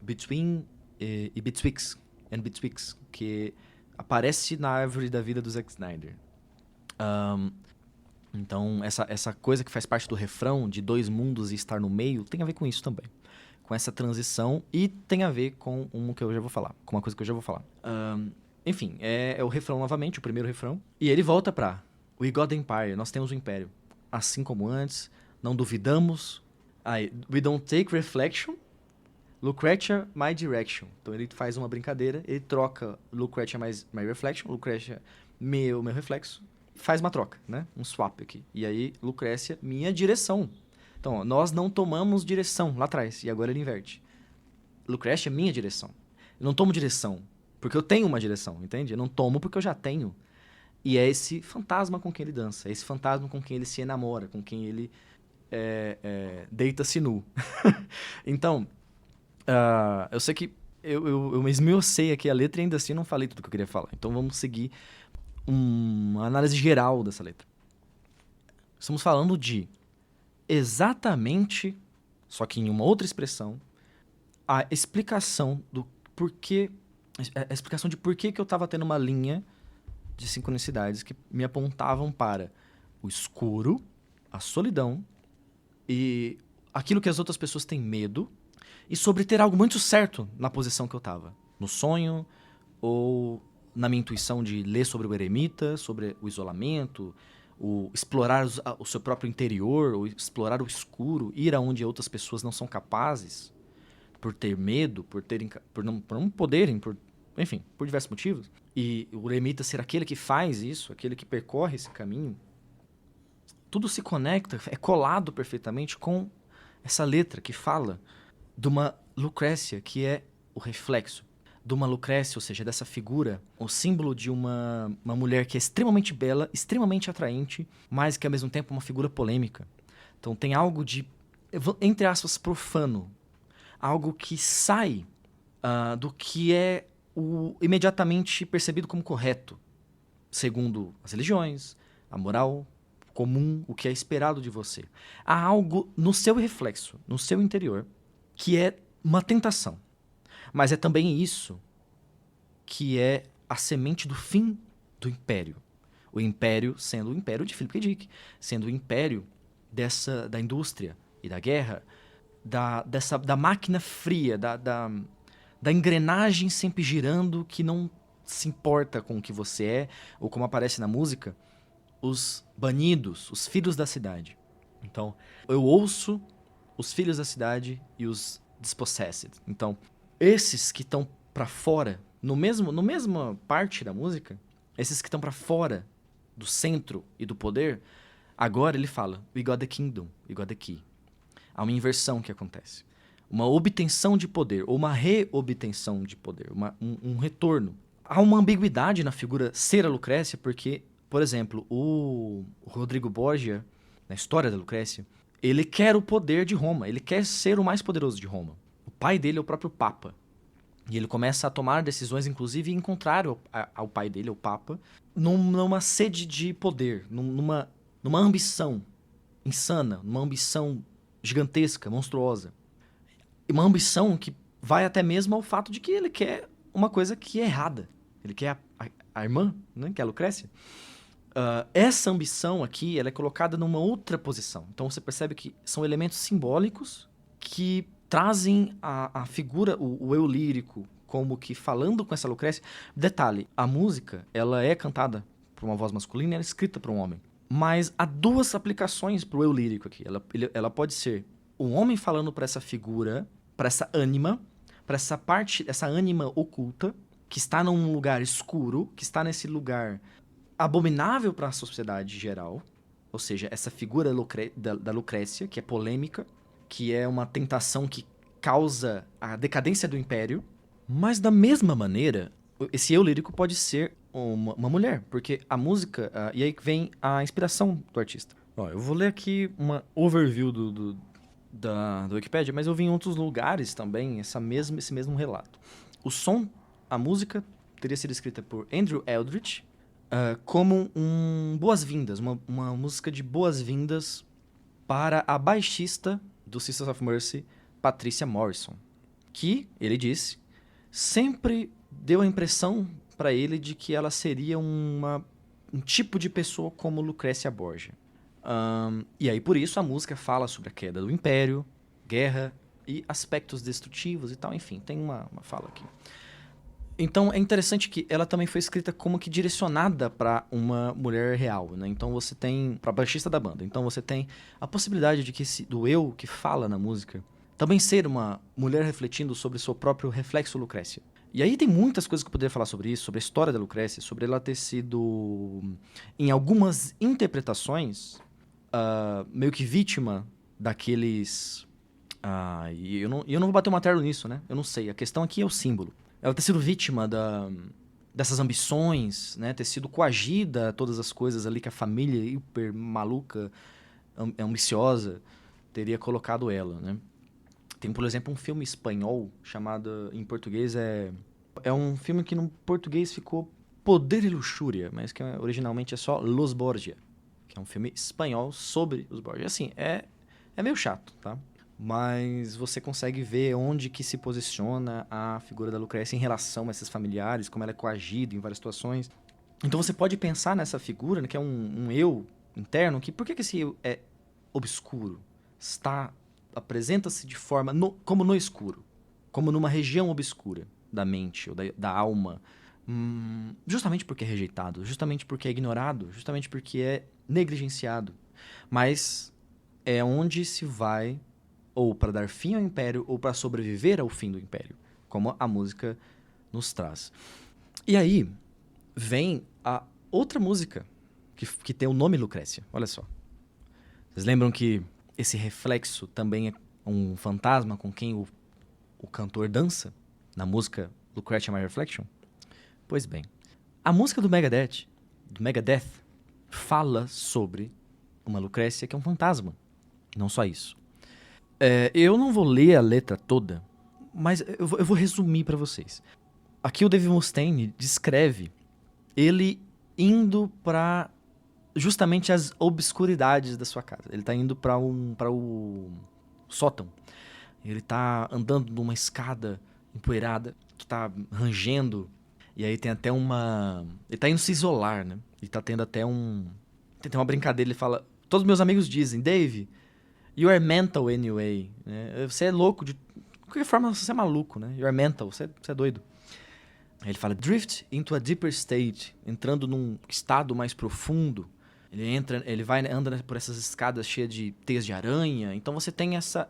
between e betwixt, que aparece na árvore da vida do Zack Snyder. Então, essa coisa que faz parte do refrão de 2 mundos e estar no meio, tem a ver com isso também. Com essa transição, e tem a ver com uma que eu já vou falar. Com uma coisa que eu já vou falar. Enfim, é o refrão novamente, o primeiro refrão. E ele volta pra We got the Empire, nós temos o Império. Assim como antes, não duvidamos. We don't take reflection. Lucretia, my direction. Então ele faz uma brincadeira, ele troca Lucretia, my reflection, Lucretia, meu reflexo. Faz uma troca, né? Um swap aqui. E aí, Lucrécia, minha direção. Então, ó, nós não tomamos direção lá atrás, e agora ele inverte. Lucrécia, minha direção. Eu não tomo direção porque eu tenho uma direção, entende? Eu não tomo porque eu já tenho. E é esse fantasma com quem ele dança, é esse fantasma com quem ele se enamora, com quem ele deita-se nu. Então, eu sei que eu me esmiucei aqui a letra e ainda assim não falei tudo que eu queria falar. Então vamos seguir uma análise geral dessa letra. Estamos falando de exatamente, só que em uma outra expressão, a explicação do porquê, a explicação de por que eu estava tendo uma linha de sincronicidades que me apontavam para o escuro, a solidão e aquilo que as outras pessoas têm medo, e sobre ter algo muito certo na posição que eu estava, no sonho ou na minha intuição de ler sobre o eremita, sobre o isolamento, o explorar o seu próprio interior, ou explorar o escuro, ir aonde outras pessoas não são capazes, por ter medo, por não poderem, enfim, por diversos motivos. E o eremita ser aquele que faz isso, aquele que percorre esse caminho, tudo se conecta, é colado perfeitamente com essa letra que fala de uma Lucrécia, que é o reflexo. De uma Lucrécia, ou seja, dessa figura, o símbolo de uma mulher que é extremamente bela, extremamente atraente, mas que ao mesmo tempo é uma figura polêmica. Então tem algo de, entre aspas, profano. Algo que sai do que é o imediatamente percebido como correto, segundo as religiões, a moral comum, o que é esperado de você. Há algo no seu reflexo, no seu interior, que é uma tentação. Mas é também isso que é a semente do fim do império. O império sendo o império de Philip K. Dick, sendo o império da indústria e da guerra, da máquina fria, da engrenagem sempre girando que não se importa com o que você é, ou como aparece na música, os banidos, os filhos da cidade. Então, eu ouço os filhos da cidade e os dispossessed. Então, esses que estão para fora, no mesma parte da música, esses que estão para fora do centro e do poder, agora ele fala, we got the kingdom, we got the key. Há uma inversão que acontece. Uma obtenção de poder, ou uma reobtenção de poder, um retorno. Há uma ambiguidade na figura ser a Lucrécia, porque, por exemplo, o Rodrigo Borgia, na história da Lucrécia, ele quer o poder de Roma, ele quer ser o mais poderoso de Roma. O pai dele é o próprio Papa. E ele começa a tomar decisões, inclusive, em contrário ao pai dele, o Papa, numa sede de poder, numa ambição insana, numa ambição gigantesca, monstruosa. E uma ambição que vai até mesmo ao fato de que ele quer uma coisa que é errada. Ele quer a irmã, né, que é a Lucrécia. Essa ambição aqui, ela é colocada numa outra posição. Então você percebe que são elementos simbólicos que trazem a figura, o eu lírico, como que falando com essa Lucrécia. Detalhe, a música, ela é cantada por uma voz masculina e ela é escrita por um homem. Mas há duas aplicações pro eu lírico aqui. Ela pode ser um homem falando para essa figura, para essa ânima, para essa parte, essa ânima oculta, que está num lugar escuro, que está nesse lugar abominável para a sociedade geral. Ou seja, essa figura da Lucrécia, que é polêmica, que é uma tentação que causa a decadência do império. Mas da mesma maneira, esse eu lírico pode ser uma mulher, porque a música... e aí vem a inspiração do artista. Ó, eu vou ler aqui uma overview da Wikipedia, mas eu vi em outros lugares também esse mesmo relato. A música teria sido escrita por Andrew Eldritch como boas-vindas, uma música de boas-vindas para a baixista do Sisters of Mercy, Patricia Morrison, que, ele disse, sempre deu a impressão para ele de que ela seria um tipo de pessoa como Lucrécia Borgia. E aí, por isso, a música fala sobre a queda do Império, guerra e aspectos destrutivos e tal. Enfim, tem uma fala aqui. Então, é interessante que ela também foi escrita como que direcionada para uma mulher real, né? Então, você tem... para baixista da banda. Então, você tem a possibilidade de que do eu que fala na música também ser uma mulher refletindo sobre seu próprio reflexo Lucrécia. E aí tem muitas coisas que eu poderia falar sobre isso, sobre a história da Lucrécia, sobre ela ter sido, em algumas interpretações, meio que vítima daqueles... e eu não vou bater o martelo nisso, né? Eu não sei. A questão aqui é o símbolo. Ela ter sido vítima dessas ambições, né? Ter sido coagida a todas as coisas ali que a família hiper maluca, ambiciosa, teria colocado ela, né? Tem, por exemplo, um filme espanhol chamado, em português, é um filme que no português ficou Poder e Luxúria, mas que originalmente é só Los Borgia, que é um filme espanhol sobre os Borgia. Assim, é meio chato, tá? Mas você consegue ver onde que se posiciona a figura da Lucrécia em relação a esses familiares, como ela é coagida em várias situações. Então você pode pensar nessa figura, né, que é um eu interno, que por que esse eu é obscuro? Apresenta-se de forma como no escuro, como numa região obscura da mente ou da alma, justamente porque é rejeitado, justamente porque é ignorado, justamente porque é negligenciado. Mas é onde se vai ou para dar fim ao império ou para sobreviver ao fim do império, como a música nos traz. E aí vem a outra música que tem o nome Lucrécia. Olha só. Vocês lembram que esse reflexo também é um fantasma com quem o cantor dança na música Lucretia My Reflection? Pois bem, a música do Megadeth, fala sobre uma Lucrécia que é um fantasma. Não só isso. Eu não vou ler a letra toda, mas eu vou resumir para vocês. Aqui o Dave Mustaine descreve ele indo para justamente as obscuridades da sua casa. Ele tá indo para o sótão. Ele tá andando numa escada empoeirada que tá rangendo. E aí tem até ele tá indo se isolar, né? E tá tendo até tem uma brincadeira, ele fala... Todos meus amigos dizem, Dave, you are mental anyway. Né? Você é louco de qualquer forma, você é maluco, né? You are mental, você é doido. Aí ele fala, drift into a deeper state, entrando num estado mais profundo. Ele anda por essas escadas cheias de teias de aranha. Então você tem essa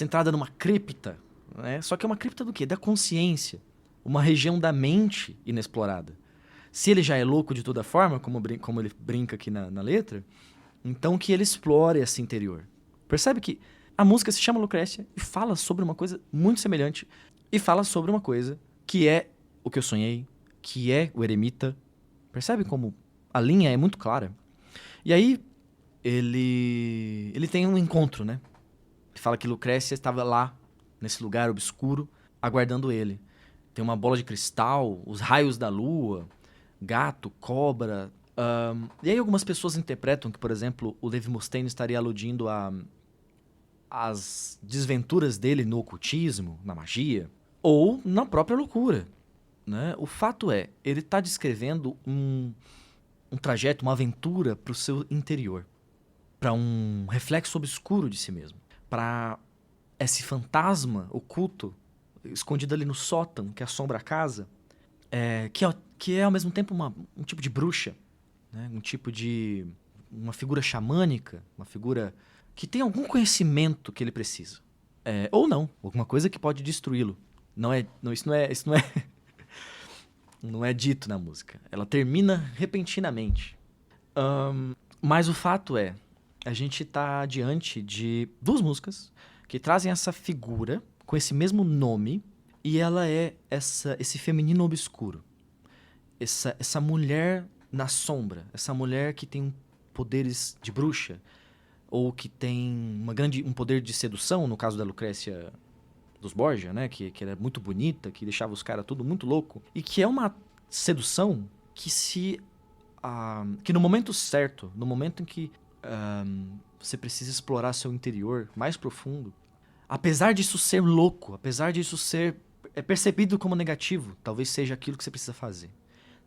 entrada numa cripta, né? Só que é uma cripta do quê? Da consciência. Uma região da mente inexplorada. Se ele já é louco de toda forma, como ele brinca aqui na letra, então que ele explore esse interior. Percebe que a música se chama Lucrécia e fala sobre uma coisa muito semelhante. E fala sobre uma coisa que é o que eu sonhei, que é o eremita. Percebe como a linha é muito clara? E aí, ele tem um encontro, né? Ele fala que Lucrécia estava lá, nesse lugar obscuro, aguardando ele. Tem uma bola de cristal, os raios da lua, gato, cobra. E aí algumas pessoas interpretam que, por exemplo, o Dave Mustaine estaria aludindo às desventuras dele no ocultismo, na magia, ou na própria loucura. Né? O fato é, ele está descrevendo um trajeto, uma aventura para o seu interior, para um reflexo obscuro de si mesmo, para esse fantasma oculto, escondido ali no sótão, que assombra a casa, que é ao mesmo tempo um tipo de bruxa, né? Um tipo de uma figura xamânica, uma figura que tem algum conhecimento que ele precisa. Ou não, alguma coisa que pode destruí-lo. Isso não é, não é dito na música. Ela termina repentinamente. Mas o fato é, a gente tá diante de 2 músicas que trazem essa figura com esse mesmo nome, e ela é esse feminino obscuro. Essa mulher na sombra, essa mulher que tem poderes de bruxa, ou que tem um poder de sedução, no caso da Lucrécia dos Borgia, né? Que era muito bonita, que deixava os caras tudo muito louco. E que é uma sedução que no momento certo, no momento em que você precisa explorar seu interior mais profundo, apesar disso ser louco, apesar disso ser percebido como negativo, talvez seja aquilo que você precisa fazer.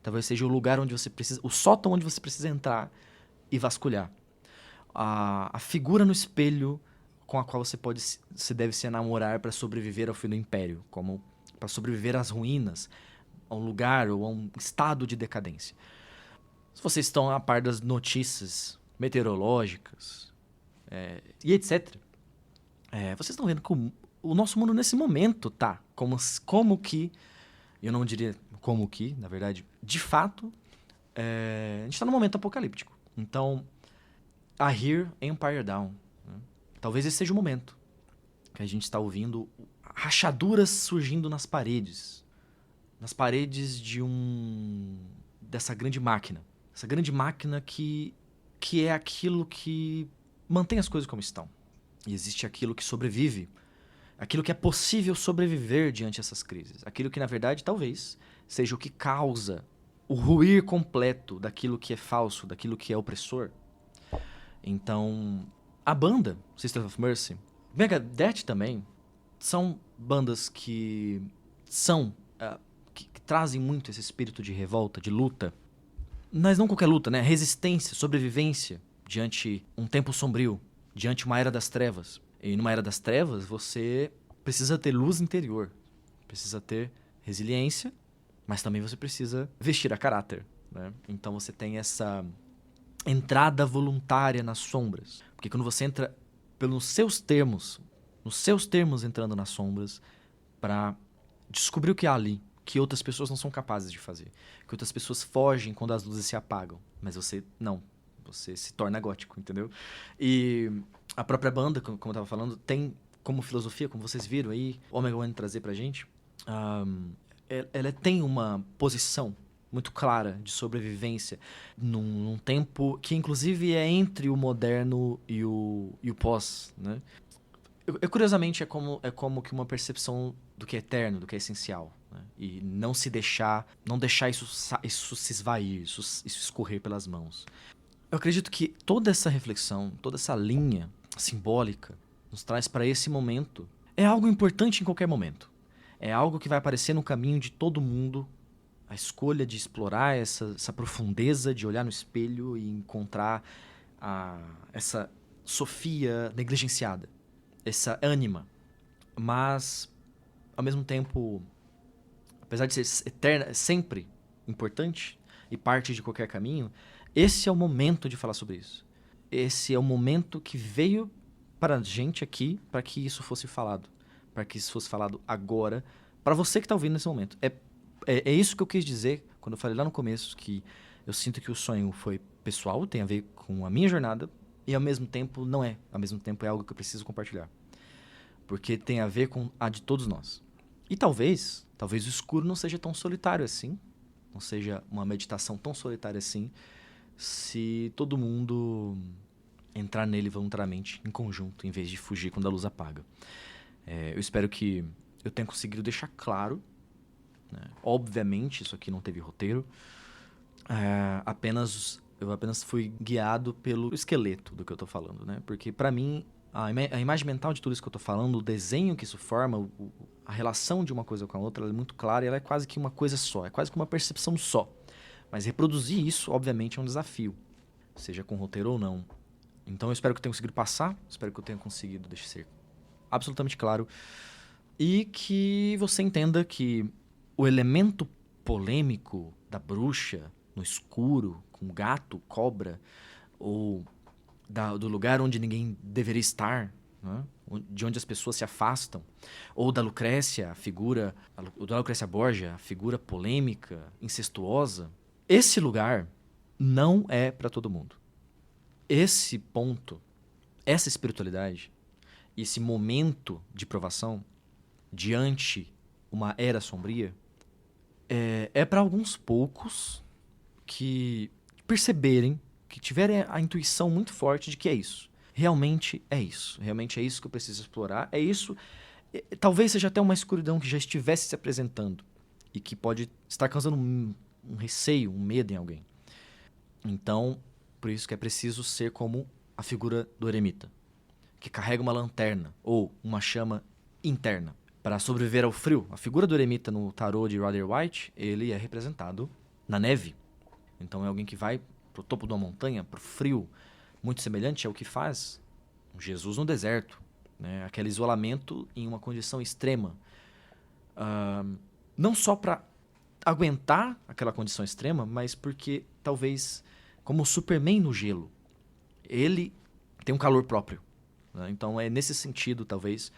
Talvez seja o lugar onde você precisa, o sótão onde você precisa entrar e vasculhar. A figura no espelho com a qual você deve se enamorar para sobreviver ao fim do império, como para sobreviver às ruínas, a um lugar ou a um estado de decadência. Se vocês estão a par das notícias meteorológicas e etc., vocês estão vendo que o nosso mundo nesse momento tá como que, eu não diria como que, na verdade, de fato, a gente está num momento apocalíptico. Então, I Hear Empire Down. Né? Talvez esse seja o momento que a gente está ouvindo rachaduras surgindo nas paredes dessa grande máquina. Essa grande máquina que é aquilo que mantém as coisas como estão. E existe aquilo que sobrevive, aquilo que é possível sobreviver diante dessas crises. Aquilo que, na verdade, talvez seja o que causa o ruir completo daquilo que é falso, daquilo que é opressor. Então, a banda, Sisters of Mercy, Megadeth também, são bandas que trazem muito esse espírito de revolta, de luta. Mas não qualquer luta, né? Resistência, sobrevivência diante um tempo sombrio, diante uma era das trevas. E numa era das trevas, você precisa ter luz interior, precisa ter resiliência, mas também você precisa vestir a caráter, né? Então você tem essa entrada voluntária nas sombras. Porque quando você entra nos seus termos entrando nas sombras, para descobrir o que há ali, que outras pessoas não são capazes de fazer. Que outras pessoas fogem quando as luzes se apagam. Mas você não. Você se torna gótico, entendeu? E a própria banda, como eu estava falando, tem como filosofia, como vocês viram aí, Omega One trazer pra gente, ela tem uma posição muito clara de sobrevivência num tempo que, inclusive, é entre o moderno e o pós, né? Curiosamente, é como que uma percepção do que é eterno, do que é essencial, né? E não deixar isso se esvair, isso escorrer pelas mãos. Eu acredito que toda essa reflexão, toda essa linha simbólica nos traz para esse momento. É algo importante em qualquer momento. É algo que vai aparecer no caminho de todo mundo. A escolha de explorar essa profundeza, de olhar no espelho e encontrar essa Sofia negligenciada, essa ânima. Mas, ao mesmo tempo, apesar de ser eterna, sempre importante e parte de qualquer caminho, esse é o momento de falar sobre isso. Esse é o momento que veio para a gente aqui para que isso fosse falado. Para que isso fosse falado agora, para você que está ouvindo nesse momento. É isso que eu quis dizer quando eu falei lá no começo, que eu sinto que o sonho foi pessoal, tem a ver com a minha jornada, e ao mesmo tempo não é. Ao mesmo tempo é algo que eu preciso compartilhar. Porque tem a ver com a de todos nós. E talvez o escuro não seja tão solitário assim, não seja uma meditação tão solitária assim, se todo mundo entrar nele voluntariamente, em conjunto, em vez de fugir quando a luz apaga. Eu espero que eu tenha conseguido deixar claro, né? Obviamente, isso aqui não teve roteiro. Eu apenas fui guiado pelo esqueleto do que eu tô falando, né? Porque, pra mim, a imagem mental de tudo isso que eu tô falando, o desenho que isso forma, a relação de uma coisa com a outra, ela é muito clara e ela é quase que uma coisa só. É quase que uma percepção só. Mas reproduzir isso, obviamente, é um desafio. Seja com roteiro ou não. Então eu espero que eu tenha conseguido passar. Espero que eu tenha conseguido deixar ser absolutamente claro. E que você entenda que o elemento polêmico da bruxa no escuro, com gato, cobra, ou do lugar onde ninguém deveria estar, né? De onde as pessoas se afastam, ou da Lucrécia, da Lucrécia Borgia, a figura polêmica, incestuosa. Esse lugar não é para todo mundo. Esse ponto, essa espiritualidade, esse momento de provação diante uma era sombria, é para alguns poucos que perceberem, que tiverem a intuição muito forte de que é isso. Realmente é isso. Realmente é isso que eu preciso explorar. É isso. Talvez seja até uma escuridão que já estivesse se apresentando e que pode estar causando um receio, um medo em alguém. Então, por isso que é preciso ser como a figura do eremita, que carrega uma lanterna ou uma chama interna para sobreviver ao frio. A figura do eremita no tarô de Rider-Waite, ele é representado na neve. Então é alguém que vai pro topo de uma montanha, pro frio, muito semelhante ao que faz Jesus no deserto, né? Aquele isolamento em uma condição extrema. Não só para aguentar aquela condição extrema, mas porque talvez, como o Superman no gelo, ele tem um calor próprio, né? Então é nesse sentido, talvez,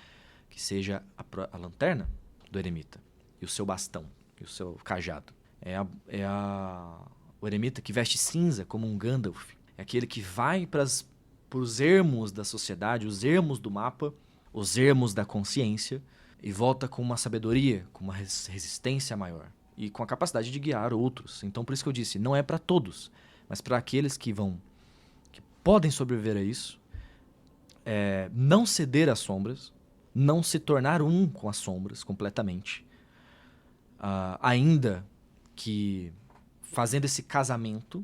que seja a lanterna do eremita, e o seu bastão, e o seu cajado. O eremita que veste cinza como um Gandalf. É aquele que vai para os ermos da sociedade, os ermos do mapa, os ermos da consciência, e volta com uma sabedoria, com uma resistência maior, e com a capacidade de guiar outros. Então, por isso que eu disse, não é para todos, mas para aqueles que podem sobreviver a isso, não ceder às sombras, não se tornar um com as sombras completamente, ainda que fazendo esse casamento,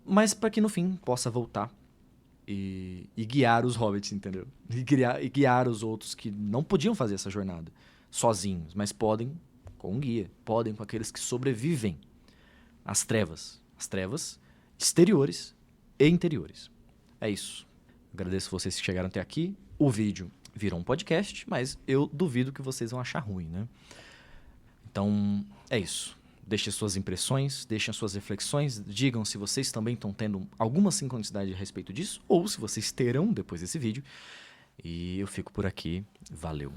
mas para que no fim possa voltar e guiar os hobbits, entendeu? E guiar os outros que não podiam fazer essa jornada sozinhos, mas podem com um guia, podem com aqueles que sobrevivem às trevas exteriores e interiores. É isso. Agradeço vocês que chegaram até aqui. O vídeo virou um podcast, mas eu duvido que vocês vão achar ruim, né? Então, é isso. Deixem suas impressões, deixem suas reflexões, digam se vocês também estão tendo alguma sincronicidade a respeito disso, ou se vocês terão depois desse vídeo. E eu fico por aqui. Valeu!